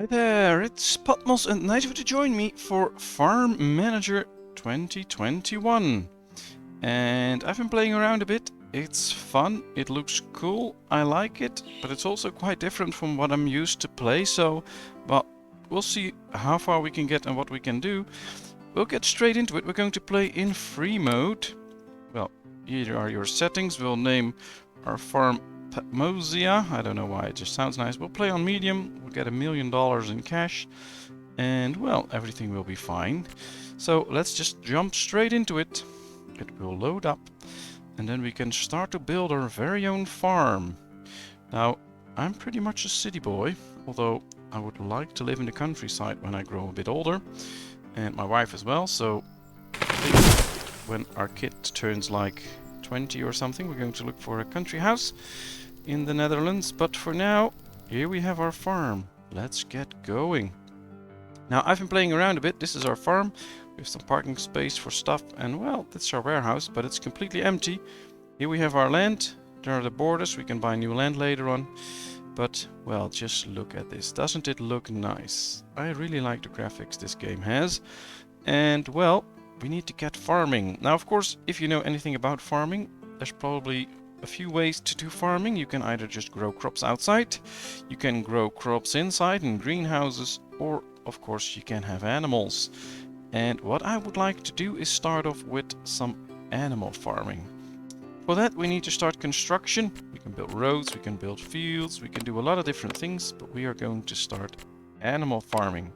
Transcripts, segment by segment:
Hi there, it's Patmos and nice of you to join me for Farm Manager 2021. And I've been playing around a bit. It's fun, it looks cool, I like it, but it's also quite different from what I'm used to play, so well, we'll see how far we can get and what we can do. We'll get straight into it. We're going to play in free mode. Well, here are your settings. We'll name our farm PatmosIV. I don't know why, it just sounds nice. We'll play on medium, we'll get $1 million in cash, and well, everything will be fine. So let's just jump straight into it. It will load up, and then we can start to build our very own farm. Now, I'm pretty much a city boy, although I would like to live in the countryside when I grow a bit older, and my wife as well, so I think when our kid turns like 20 or something, we're going to look for a country house in the Netherlands. But for now, here we have our farm. Let's get going. Now, I've been playing around a bit. This is our farm. We have some parking space for stuff, and well, that's our warehouse, but it's completely empty. Here we have our land. There are the borders. We can buy new land later on. But, well, just look at this. Doesn't it look nice? I really like the graphics this game has. And, well, we need to get farming. Now, of course, if you know anything about farming, there's probably a few ways to do farming. You can either just grow crops outside, you can grow crops inside in greenhouses, or of course you can have animals. And what I would like to do is start off with some animal farming. For that we need to start construction. We can build roads, we can build fields, we can do a lot of different things, but we are going to start animal farming.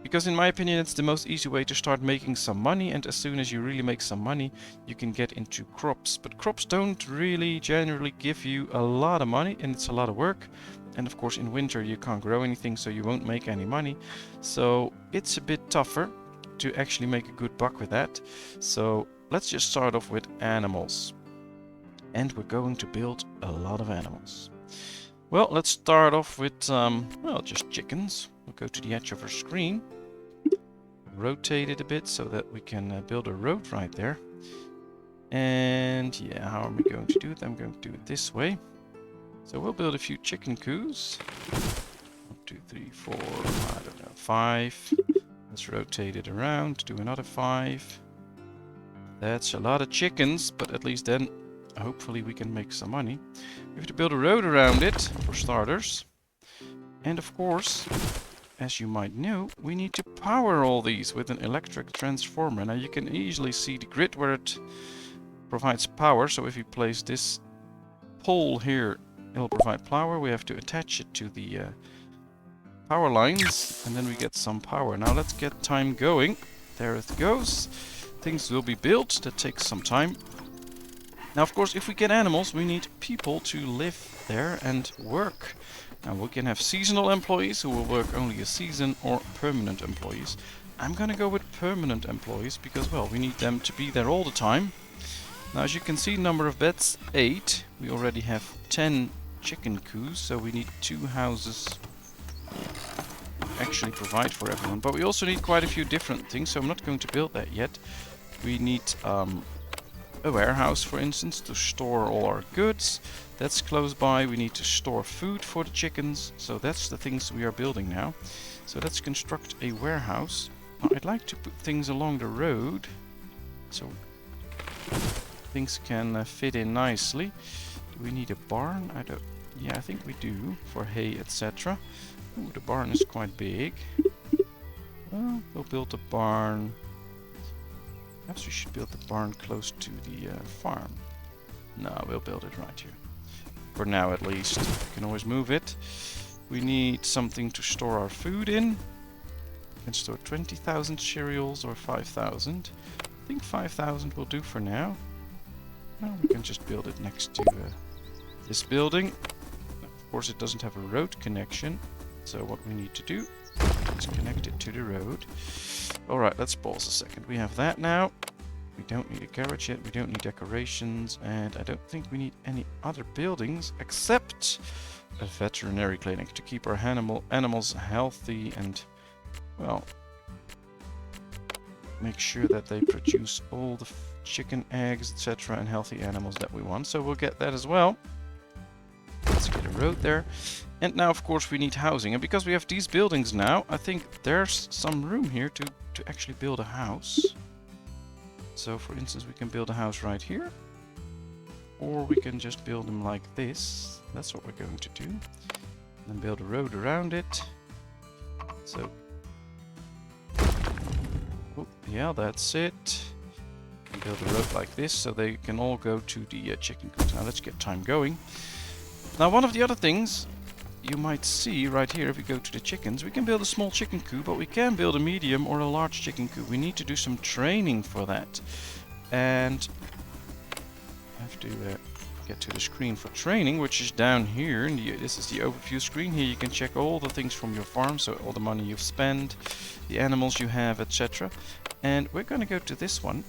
Because in my opinion it's the most easy way to start making some money, and as soon as you really make some money you can get into crops. But crops don't really generally give you a lot of money, and it's a lot of work. And of course in winter you can't grow anything, so you won't make any money. So it's a bit tougher to actually make a good buck with that. So let's just start off with animals. And we're going to build a lot of animals. Well, let's start off with, well, just chickens. We'll go to the edge of our screen, rotate it a bit so that we can build a road right there. And yeah, how am I going to do it? I'm going to do it this way. So we'll build a few chicken coos. 1, 2, 3, 4, I don't know, 5. Let's rotate it around, do another 5. That's a lot of chickens, but at least then hopefully we can make some money. We have to build a road around it, for starters. And of course, as you might know, we need to power all these with an electric transformer. Now you can easily see the grid where it provides power. So if you place this pole here, it'll provide power. We have to attach it to the power lines, and then we get some power. Now let's get time going. There it goes. Things will be built. That takes some time. Now, of course, if we get animals, we need people to live there and work. Now, we can have seasonal employees who will work only a season, or permanent employees. I'm gonna go with permanent employees because, well, we need them to be there all the time. Now, as you can see, number of beds, 8. We already have 10 chicken coos, so we need 2 houses to actually provide for everyone. But we also need quite a few different things, so I'm not going to build that yet. We need a warehouse, for instance, to store all our goods. That's close by. We need to store food for the chickens. So that's the things we are building now. So let's construct a warehouse. Now, I'd like to put things along the road so things can fit in nicely. Do we need a barn? Yeah, I think we do, for hay, etc. Ooh, the barn is quite big. Well, we'll build a barn. Perhaps we should build the barn close to the farm. No, we'll build it right here. For now, at least. We can always move it. We need something to store our food in. We can store 20,000 cereals or 5,000. I think 5,000 will do for now. Well, we can just build it next to this building. Of course, it doesn't have a road connection. So what we need to do is connect it to the road. Alright, let's pause a second. We have that now. We don't need a garage yet. We don't need decorations. And I don't think we need any other buildings except a veterinary clinic to keep our animals healthy and, well, make sure that they produce all the chicken, eggs, etc. and healthy animals that we want. So we'll get that as well. Let's get a road there. And now, of course, we need housing. And because we have these buildings now, I think there's some room here to actually build a house. So, for instance, we can build a house right here. Or we can just build them like this. That's what we're going to do. And build a road around it. So, oh, yeah, that's it. And build a road like this so they can all go to the chicken coop. Now let's get time going. Now, one of the other things you might see right here, if we go to the chickens, we can build a small chicken coop, but we can build a medium or a large chicken coop. We need to do some training for that. And I have to get to the screen for training, which is down here. And this is the overview screen. Here you can check all the things from your farm, so all the money you've spent, the animals you have, etc. And we're going to go to this one.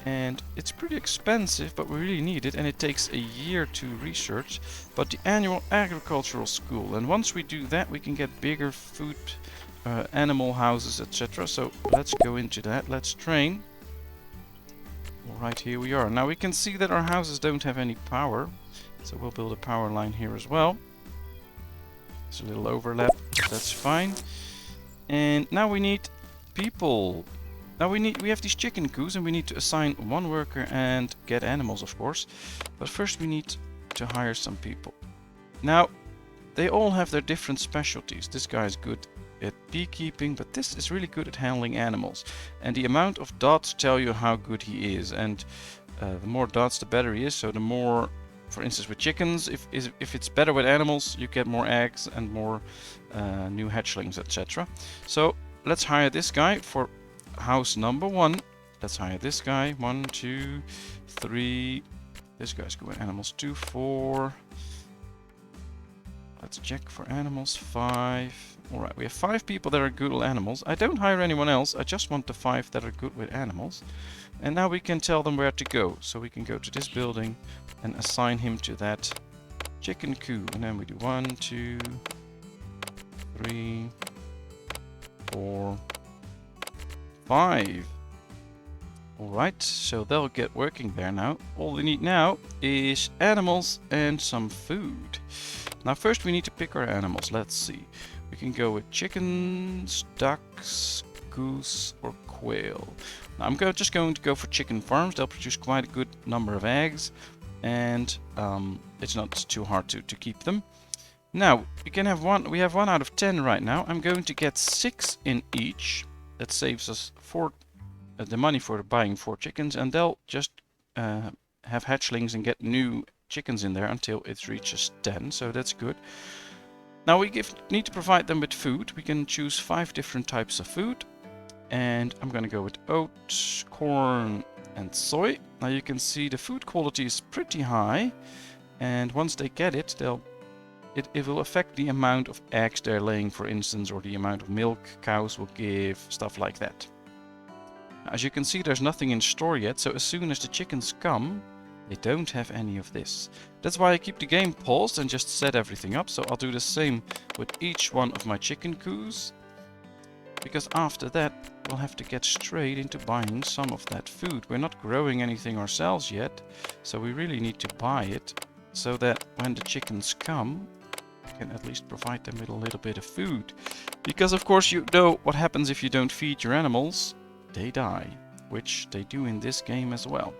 And it's pretty expensive, but we really need it, and it takes a year to research. But the annual agricultural school, and once we do that, we can get bigger food, animal houses, etc. So let's go into that. Let's train. Alright, here we are. Now we can see that our houses don't have any power, so we'll build a power line here as well. There's a little overlap, but that's fine. And now we need people. Now we have these chicken coops, and we need to assign one worker and get animals, of course. But first we need to hire some people. Now, they all have their different specialties. This guy is good at beekeeping, but this is really good at handling animals. And the amount of dots tell you how good he is. And the more dots, the better he is. So the more, for instance, with chickens, if it's better with animals, you get more eggs and more new hatchlings, etc. So let's hire this guy for house number 1. Let's hire this guy. 1, 2, 3. This guy's good with animals. 2, 4. Let's check for animals. 5. Alright, we have 5 people that are good with animals. I don't hire anyone else. I just want the 5 that are good with animals. And now we can tell them where to go. So we can go to this building and assign him to that chicken coop. And then we do 1, 2, 3, 4, 5. Alright, so they'll get working there now. All we need now is animals and some food. Now first we need to pick our animals. Let's see. We can go with chickens, ducks, goose or quail. Now I'm just going to go for chicken farms. They'll produce quite a good number of eggs, and it's not too hard to keep them. Now we can have one. We have 1 out of 10 right now. I'm going to get 6 in each. That saves us the money for buying 4 chickens, and they'll just have hatchlings and get new chickens in there until it reaches 10. So that's good. Now we need to provide them with food. We can choose 5 different types of food, and I'm going to go with oats, corn and soy. Now you can see the food quality is pretty high, and once they get it, it will affect the amount of eggs they're laying, for instance, or the amount of milk cows will give, stuff like that. As you can see, there's nothing in store yet, so as soon as the chickens come, they don't have any of this. That's why I keep the game paused and just set everything up. So I'll do the same with each one of my chicken coops, because after that we'll have to get straight into buying some of that food. We're not growing anything ourselves yet, so we really need to buy it, so that when the chickens come, we can at least provide them with a little bit of food. Because of course you know what happens if you don't feed your animals. They die, which they do in this game as well.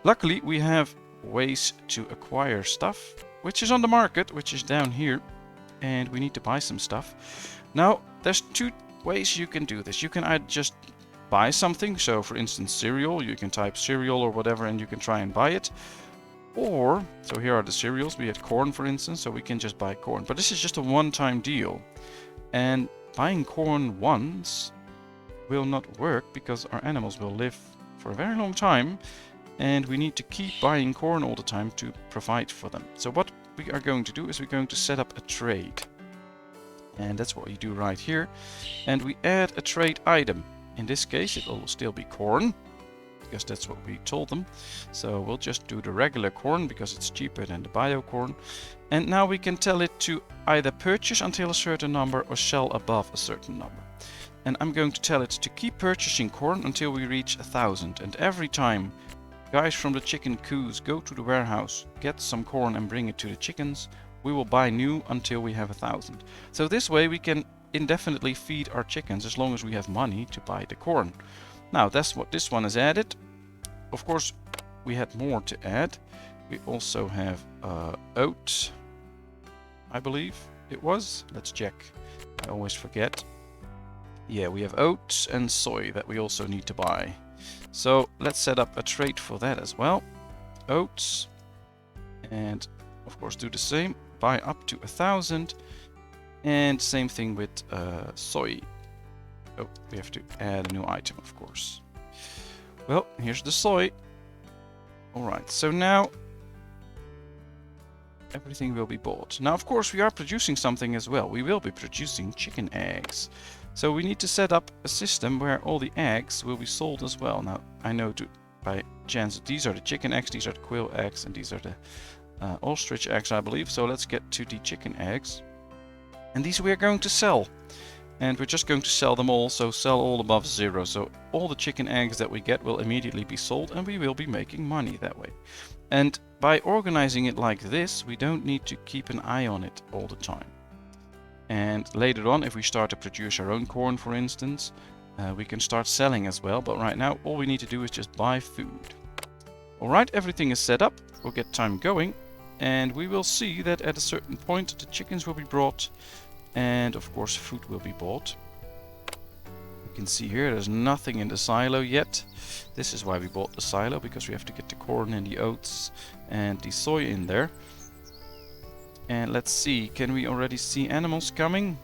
Luckily we have ways to acquire stuff, which is on the market, which is down here, and we need to buy some stuff. Now there's 2 ways you can do this. You can either just buy something, so for instance cereal, you can type cereal or whatever and you can try and buy it. Or, so here are the cereals, we had corn for instance, so we can just buy corn. But this is just a one-time deal, and buying corn once will not work because our animals will live for a very long time, and we need to keep buying corn all the time to provide for them. So what we are going to do is we're going to set up a trade, and that's what you do right here. And we add a trade item. In this case it will still be corn, because that's what we told them. So we'll just do the regular corn because it's cheaper than the bio corn. And now we can tell it to either purchase until a certain number or sell above a certain number. And I'm going to tell it to keep purchasing corn until we reach 1,000. And every time guys from the chicken coops go to the warehouse, get some corn and bring it to the chickens, we will buy new until we have 1,000. So this way we can indefinitely feed our chickens as long as we have money to buy the corn. Now that's what this one is added. Of course, we had more to add. We also have oats, I believe it was. Let's check. I always forget. Yeah, we have oats and soy that we also need to buy. So let's set up a trade for that as well. Oats, and of course do the same. Buy up to 1,000, and same thing with soy. Oh, we have to add a new item, of course. Well, here's the soy. Alright, so now everything will be bought. Now, of course, we are producing something as well. We will be producing chicken eggs. So we need to set up a system where all the eggs will be sold as well. Now, I know by chance these are the chicken eggs, these are the quail eggs, and these are the ostrich eggs, I believe. So let's get to the chicken eggs. And these we are going to sell. And we're just going to sell them all, so sell all above 0. So all the chicken eggs that we get will immediately be sold, and we will be making money that way. And by organizing it like this, we don't need to keep an eye on it all the time. And later on, if we start to produce our own corn, for instance, we can start selling as well. But right now, all we need to do is just buy food. Alright, everything is set up. We'll get time going. And we will see that at a certain point, the chickens will be brought. And of course, food will be bought. You can see here, there's nothing in the silo yet. This is why we bought the silo, because we have to get the corn and the oats and the soy in there. And let's see, can we already see animals coming?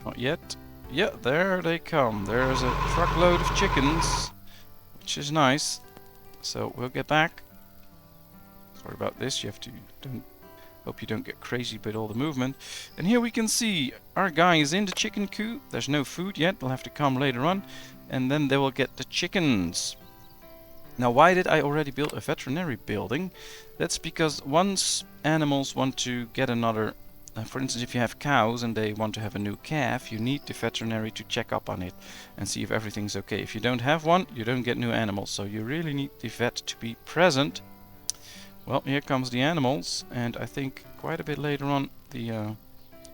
Not yet. Yeah, there they come. There's a truckload of chickens, which is nice. So we'll get back. Sorry about this, you have to... Hope you don't get crazy with all the movement. And here we can see our guy is in the chicken coop. There's no food yet, they'll have to come later on. And then they will get the chickens. Now, why did I already build a veterinary building? That's because once animals want to get another... for instance, if you have cows and they want to have a new calf, you need the veterinary to check up on it and see if everything's okay. If you don't have one, you don't get new animals. So you really need the vet to be present. Well, here comes the animals, and I think quite a bit later on the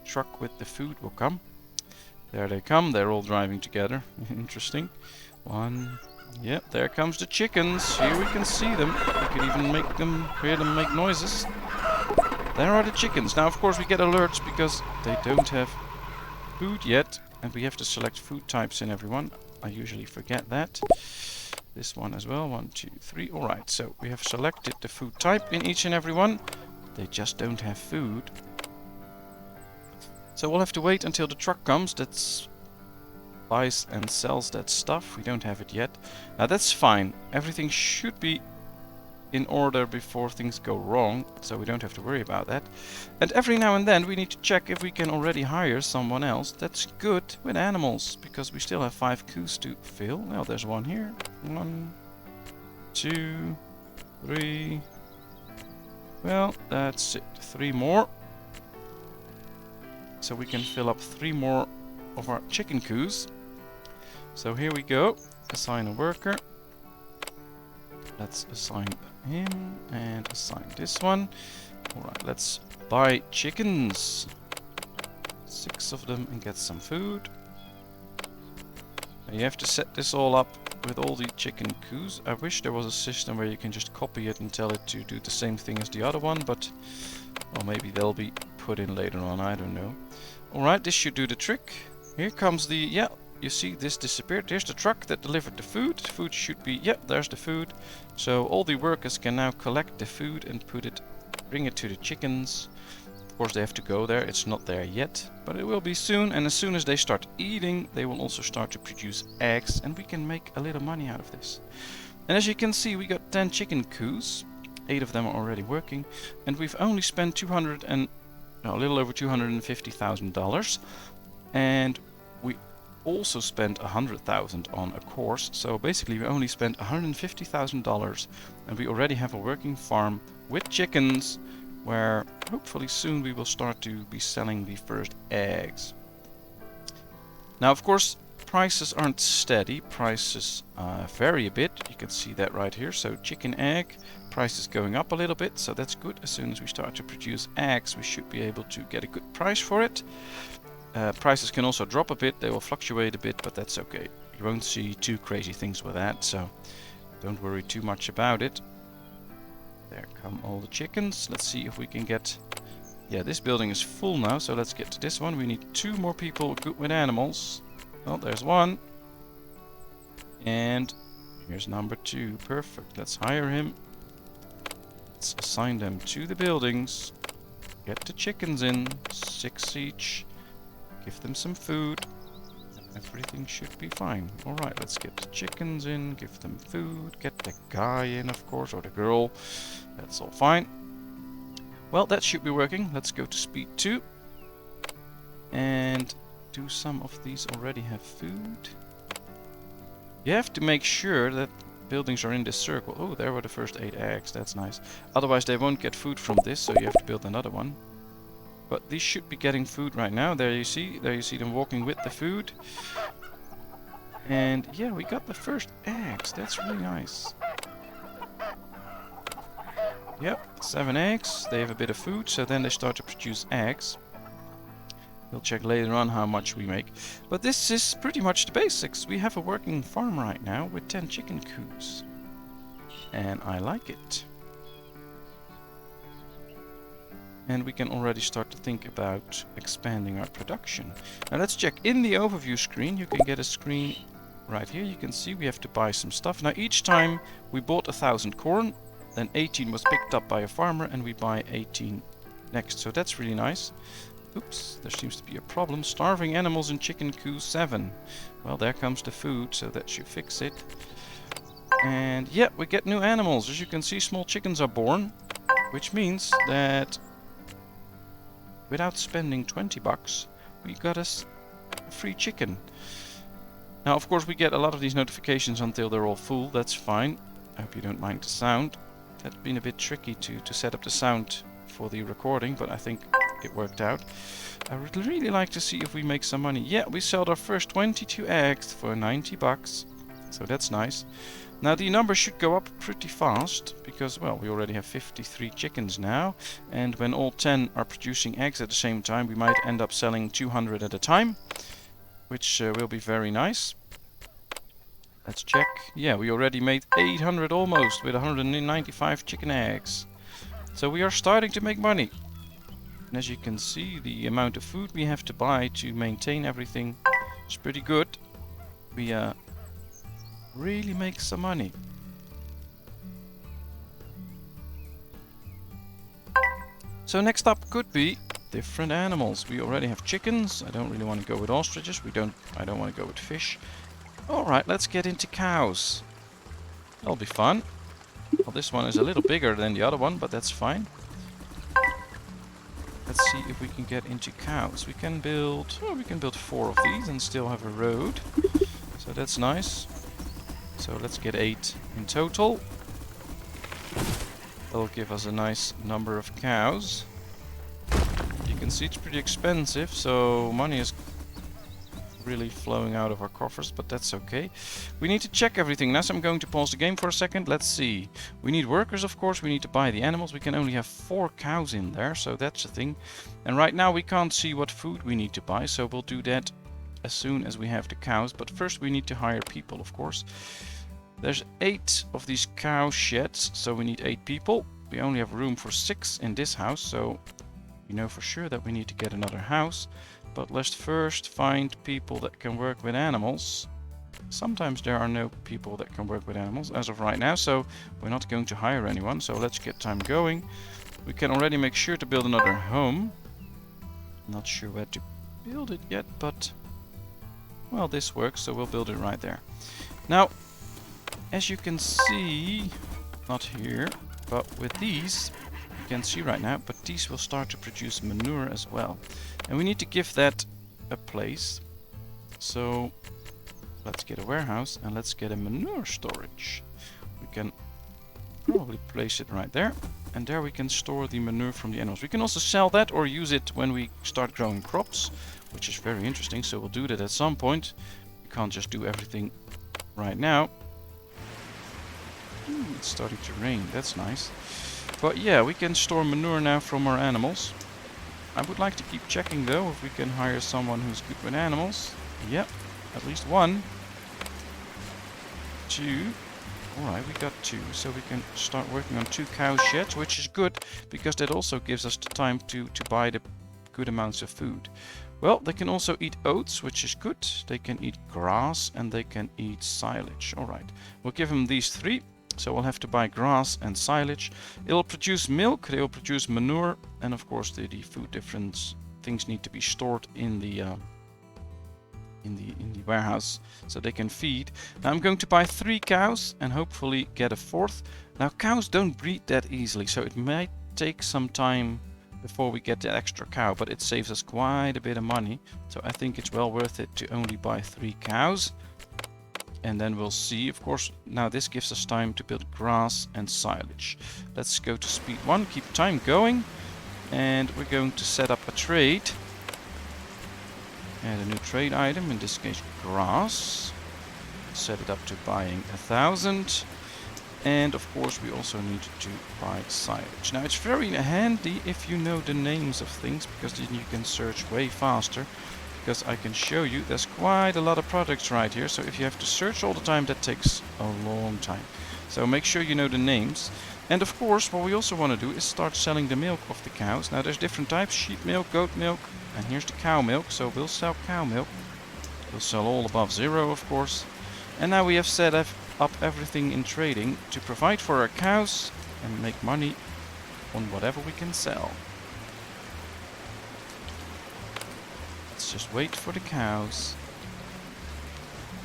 truck with the food will come. There they come, they're all driving together. Interesting. One, yeah, there comes the chickens. Here we can see them. We can even hear them make noises. There are the chickens. Now, of course, we get alerts because they don't have food yet, and we have to select food types in everyone. I usually forget that. This one as well, 1, 2, 3. Alright, so we have selected the food type in each and every one. They just don't have food. So we'll have to wait until the truck comes that buys and sells that stuff. We don't have it yet. Now that's fine. Everything should be in order before things go wrong, so we don't have to worry about that. And every now and then we need to check if we can already hire someone else that's good with animals, because we still have 5 coos to fill. Well, there's one here. 1, 2, 3. Well, that's it. 3 more. So we can fill up 3 more of our chicken coos. So here we go. Assign a worker. Let's assign him and assign this one. Alright, let's buy chickens. 6 of them and get some food. Now you have to set this all up with all the chicken coos. I wish there was a system where you can just copy it and tell it to do the same thing as the other one, but well, maybe they'll be put in later on, I don't know. Alright, this should do the trick. Here comes the... yeah, you see this disappeared. There's the truck that delivered the food. The food should be... yep, there's the food. So all the workers can now collect the food and bring it to the chickens. Of course they have to go there. It's not there yet, but it will be soon. And as soon as they start eating, they will also start to produce eggs, and we can make a little money out of this. And as you can see, we got 10 chicken coos. 8 of them are already working, and we've only spent a little over $250,000. And we also spent $100,000 on a course, so basically we only spent $150,000, and we already have a working farm with chickens, where hopefully soon we will start to be selling the first eggs. Now, of course, prices aren't steady. Prices vary a bit. You can see that right here. So chicken egg price is going up a little bit, so that's good. As soon as we start to produce eggs, we should be able to get a good price for it. Prices can also drop a bit, they will fluctuate a bit, but that's okay. You won't see too crazy things with that, so don't worry too much about it. There come all the chickens. Let's see if we can get... Yeah, this building is full now, so let's get to this one. We need 2 more people good with animals. Well, there's one. And here's number 2. Perfect. Let's hire him. Let's assign them to the buildings. Get the chickens in. 6 each. Give them some food. Everything should be fine. Alright, let's get the chickens in. Give them food. Get the guy in, of course, or the girl. That's all fine. Well, that should be working. Let's go to speed 2. And do some of these already have food? You have to make sure that buildings are in this circle. Oh, there were the first 8 eggs. That's nice. Otherwise, they won't get food from this, so you have to build another one. But these should be getting food right now. There you see them walking with the food. And yeah, we got the first eggs. That's really nice. Yep, 7 eggs. They have a bit of food, so then they start to produce eggs. We'll check later on how much we make. But this is pretty much the basics. We have a working farm right now with 10 chicken coops. And I like it. And we can already start to think about expanding our production. Now let's check. In the overview screen, you can get a screen right here. You can see we have to buy some stuff. Now each time we bought 1,000 corn, then 18 was picked up by a farmer and we buy 18 next. So that's really nice. Oops, there seems to be a problem. Starving animals in chicken coop 7. Well, there comes the food, so that should fix it. And yeah, we get new animals. As you can see, small chickens are born, which means that without spending 20 bucks, we got us a free chicken. Now, of course, we get a lot of these notifications until they're all full. That's fine. I hope you don't mind the sound. That's been a bit tricky to set up the sound for the recording, but I think it worked out. I would really like to see if we make some money. Yeah, we sold our first 22 eggs for 90 bucks. So that's nice. Now the number should go up pretty fast because, well, we already have 53 chickens now. And when all 10 are producing eggs at the same time, we might end up selling 200 at a time, which will be very nice. Let's check. Yeah, we already made 800 almost with 195 chicken eggs. So we are starting to make money. And as you can see, the amount of food we have to buy to maintain everything is pretty good. We really make some money. So next up could be different animals. We already have chickens. I don't really want to go with ostriches. I don't want to go with fish. Alright, let's get into cows. That'll be fun. Well, this one is a little bigger than the other one, but that's fine. Let's see if we can get into cows. We can build 4 of these and still have a road. So that's nice. So let's get 8 in total. That'll give us a nice number of cows. You can see it's pretty expensive, so money is really flowing out of our coffers, but that's okay. We need to check everything now, so I'm going to pause the game for a second. Let's see. We need workers, of course. We need to buy the animals. We can only have 4 cows in there, so that's the thing. And right now we can't see what food we need to buy, so we'll do that as soon as we have the cows. But first we need to hire people, of course. There's 8 of these cow sheds, so we need 8 people. We only have room for 6 in this house, so we know for sure that we need to get another house. But let's first find people that can work with animals. Sometimes there are no people that can work with animals as of right now, so we're not going to hire anyone. So let's get time going. We can already make sure to build another home. Not sure where to build it yet, but well, this works, so we'll build it right there. Now, as you can see, not here, but with these, you can see right now, but these will start to produce manure as well. And we need to give that a place. So let's get a warehouse and let's get a manure storage. We can probably place it right there. And there we can store the manure from the animals. We can also sell that or use it when we start growing crops, which is very interesting. So we'll do that at some point. We can't just do everything right now. Ooh, it's starting to rain. That's nice. But yeah, we can store manure now from our animals. I would like to keep checking though if we can hire someone who's good with animals. Yep, at least one. Two. Alright, we got two, so we can start working on 2 cow sheds, which is good, because that also gives us the time to buy the good amounts of food. Well, they can also eat oats, which is good. They can eat grass, and they can eat silage. Alright, we'll give them these 3. So we'll have to buy grass and silage. It'll produce milk, they'll produce manure, and of course the food different things need to be stored in the warehouse so they can feed. Now I'm going to buy 3 cows and hopefully get a 4th. Now cows don't breed that easily, so it might take some time before we get the extra cow, but it saves us quite a bit of money. So I think it's well worth it to only buy 3 cows. And then we'll see. Of course, now this gives us time to build grass and silage. Let's go to speed 1, keep time going. And we're going to set up a trade. Add a new trade item, in this case grass. Set it up to buying 1,000. And of course we also need to buy silage. Now it's very handy if you know the names of things, because then you can search way faster. Because I can show you there's quite a lot of products right here, so if you have to search all the time, that takes a long time. So make sure you know the names. And of course what we also want to do is start selling the milk of the cows. Now there's different types: sheep milk, goat milk, and here's the cow milk. So we'll sell cow milk. We'll sell all above 0, of course. And now we have set up everything in trading to provide for our cows and make money on whatever we can sell. Just wait for the cows.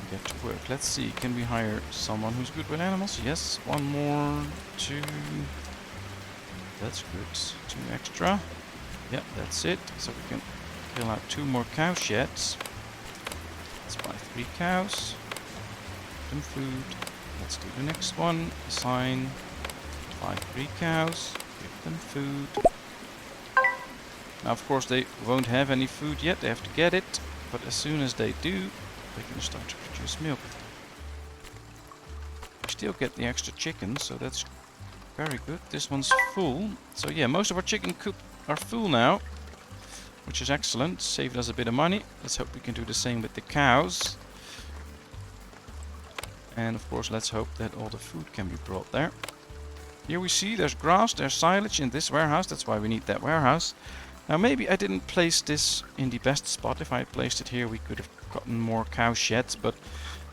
Get to work. Let's see, can we hire someone who's good with animals? Yes, 1 more, 2. That's good. 2 extra. Yeah, that's it. So we can fill out 2 more cow sheds. Let's buy 3 cows. Give them food. Let's do the next one. Assign. Buy 3 cows. Give them food. Now of course they won't have any food yet, they have to get it, but as soon as they do, they can start to produce milk. We still get the extra chickens, so that's very good. This one's full, so yeah, most of our chicken coop are full now, which is excellent, saved us a bit of money. Let's hope we can do the same with the cows. And of course let's hope that all the food can be brought there. Here we see there's grass, there's silage in this warehouse, that's why we need that warehouse. Now maybe I didn't place this in the best spot. If I had placed it here we could have gotten more cow sheds, but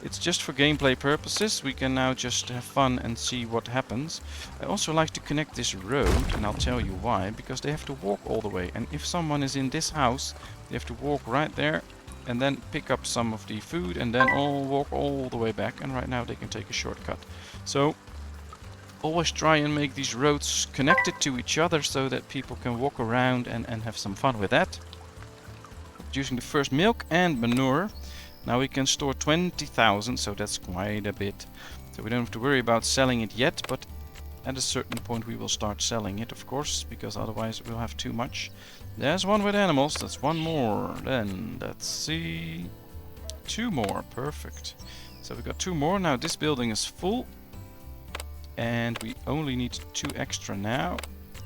it's just for gameplay purposes. We can now just have fun and see what happens. I also like to connect this road, and I'll tell you why. Because they have to walk all the way, and if someone is in this house they have to walk right there and then pick up some of the food and then walk all the way back, and right now they can take a shortcut. So always try and make these roads connected to each other so that people can walk around and have some fun with that. Using the first milk and manure. Now we can store 20,000, so that's quite a bit. So we don't have to worry about selling it yet, but at a certain point we will start selling it, of course, because otherwise we'll have too much. There's one with animals, that's 1 more. Then let's see, 2 more, perfect. So we got 2 more. Now this building is full. And we only need 2 extra now,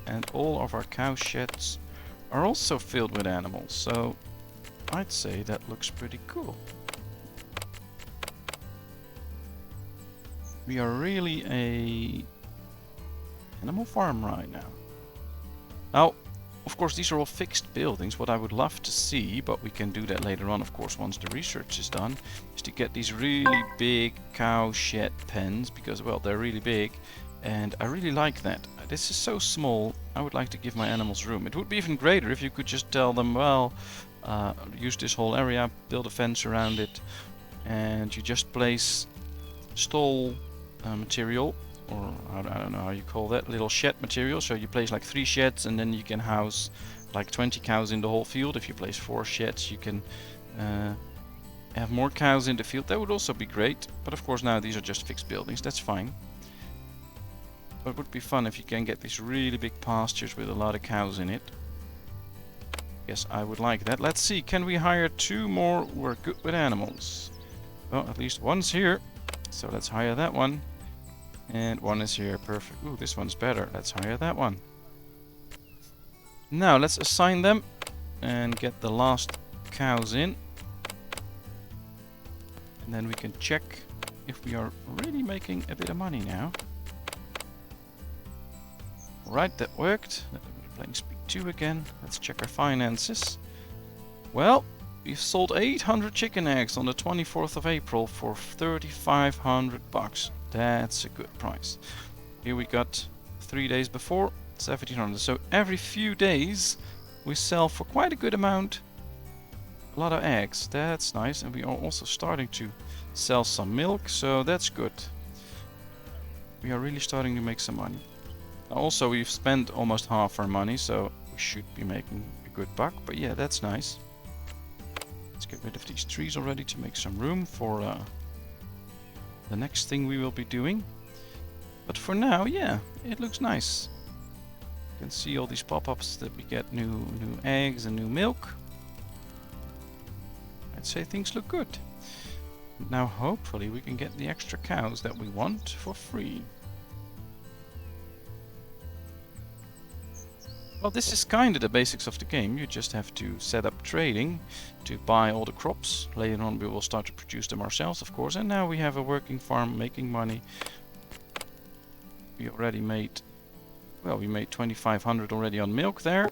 and all of our cow sheds are also filled with animals, so I'd say that looks pretty cool. We are really a animal farm right now. Now, of course these are all fixed buildings. What I would love to see, but we can do that later on of course once the research is done, is to get these really big cow shed pens, because well they're really big and I really like that. This is so small, I would like to give my animals room. It would be even greater if you could just tell them, well, use this whole area, build a fence around it, and you just place stall material, or I don't know how you call that, little shed material. So you place like 3 sheds and then you can house like 20 cows in the whole field. If you place 4 sheds you can have more cows in the field. That would also be great, but of course now these are just fixed buildings, that's fine. But it would be fun if you can get these really big pastures with a lot of cows in it. Yes, I would like that. Let's see, can we hire 2 more who are good with animals? Well, at least one's here, so let's hire that one. And one is here, perfect. Ooh, this one's better. Let's hire that one. Now let's assign them and get the last cows in. And then we can check if we are really making a bit of money now. Right, that worked. We're playing speed 2 again. Let's check our finances. Well, we've sold 800 chicken eggs on the 24th of April for 3,500 bucks. That's a good price. Here we got 3 days before, 1,700. So every few days we sell for quite a good amount. A lot of eggs. That's nice. And we are also starting to sell some milk, so that's good. We are really starting to make some money. Also, we've spent almost half our money, so we should be making a good buck. But yeah, that's nice. Let's get rid of these trees already to make some room for the next thing we will be doing. But for now, yeah, it looks nice. You can see all these pop-ups that we get new eggs and new milk. I'd say things look good. Now hopefully we can get the extra cows that we want for free. Well, this is kind of the basics of the game. You just have to set up trading to buy all the crops. Later on we will start to produce them ourselves, of course. And now we have a working farm making money. We already made, well, we made 2,500 already on milk there.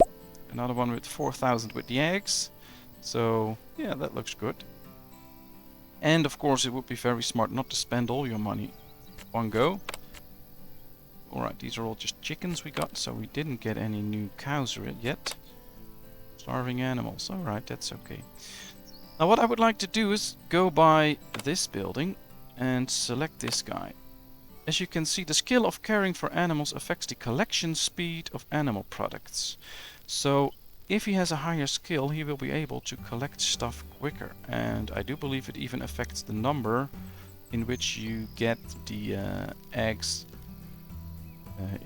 Another one with 4,000 with the eggs. So yeah, that looks good. And of course it would be very smart not to spend all your money one go. Alright, these are all just chickens we got, so we didn't get any new cows yet. Starving animals, alright, that's okay. Now what I would like to do is go by this building and select this guy. As you can see, the skill of caring for animals affects the collection speed of animal products. So if he has a higher skill, he will be able to collect stuff quicker. And I do believe it even affects the number in which you get the eggs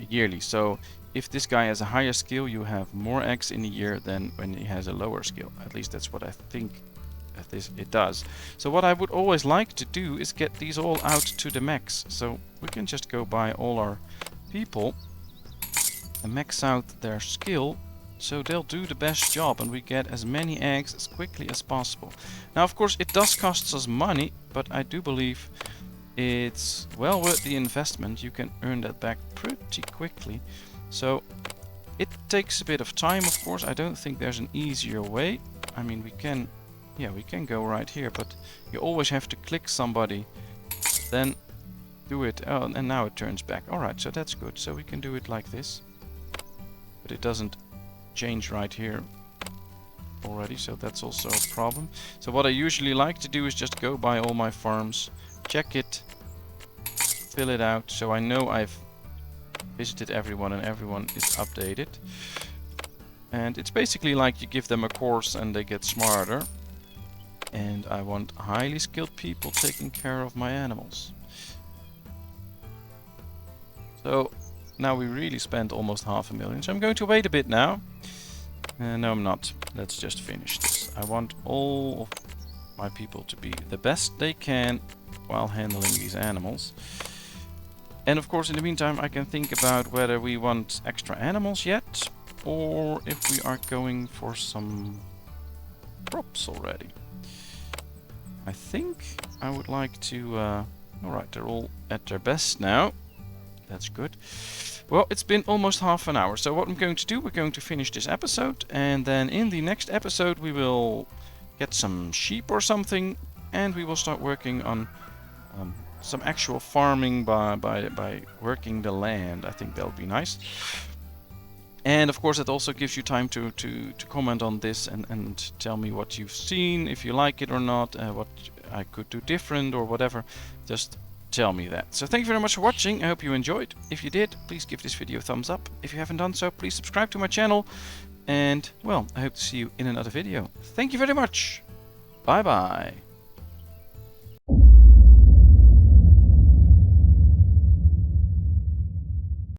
yearly. So if this guy has a higher skill, you have more eggs in a year than when he has a lower skill. At least that's what I think it does. So what I would always like to do is get these all out to the max. So we can just go by all our people and max out their skill, so they'll do the best job and we get as many eggs as quickly as possible. Now of course it does cost us money, but I do believe it's well worth the investment. You can earn that back pretty quickly. So it takes a bit of time, of course. I don't think there's an easier way. I mean, we can go right here, but you always have to click somebody, then do it. Oh, and now it turns back. Alright, so that's good. So we can do it like this. But it doesn't change right here already, so that's also a problem. So what I usually like to do is just go by all my farms, check it, fill it out, so I know I've visited everyone and everyone is updated. And it's basically like you give them a course and they get smarter. And I want highly skilled people taking care of my animals. So now we really spent almost 500,000, so I'm going to wait a bit now. No, I'm not. Let's just finish this. I want all of my people to be the best they can while handling these animals. And of course, in the meantime, I can think about whether we want extra animals yet, or if we are going for some crops already. I think I would like to... Alright, they're all at their best now. That's good. Well, it's been almost half an hour, so what I'm going to do, we're going to finish this episode, and then in the next episode we will get some sheep or something, and we will start working on some actual farming by working the land. I think that'll be nice. And of course that also gives you time to comment on this and tell me what you've seen, if you like it or not, what I could do different or whatever. Just tell me that. So thank you very much for watching. I hope you enjoyed. If you did, please give this video a thumbs up. If you haven't done so, please subscribe to my channel. And well, I hope to see you in another video. Thank you very much. Bye bye.